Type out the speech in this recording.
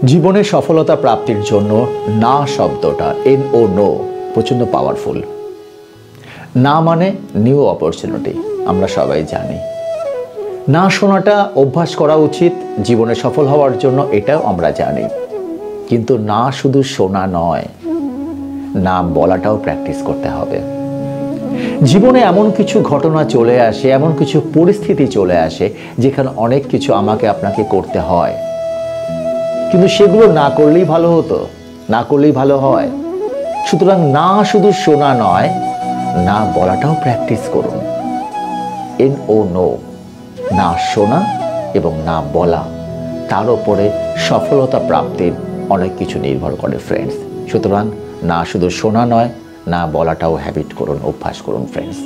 জীবনে সফলতা প্রাপ্তির জন্য না শব্দটা NO নো প্রচণ্ড পাওয়ারফুল। না মানে নিউ অপরচুনিটি, আমরা সবাই জানি। না শোনাটা অভ্যাস করা উচিত জীবনে সফল হওয়ার জন্য, এটাও আমরা জানি। কিন্তু না শুধু শোনা নয়, না বলাটাও প্র্যাকটিস করতে হবে। জীবনে এমন কিছু ঘটনা চলে আসে, এমন কিছু পরিস্থিতি চলে আসে যেখানে অনেক কিছু আমাকে আপনাকে করতে হয়, কিন্তু সেগুলো না করলেই ভালো হতো, না করলেই ভালো হয়। সুতরাং না শুধু শোনা নয়, না বলাটাও প্র্যাকটিস করুন। NO নো, না শোনা এবং না বলা, তার উপরে সফলতা প্রাপ্তির অনেক কিছু নির্ভর করে ফ্রেন্ডস। সুতরাং না শুধু শোনা নয়, না বলাটাও হ্যাবিট করুন, অভ্যাস করুন ফ্রেন্ডস।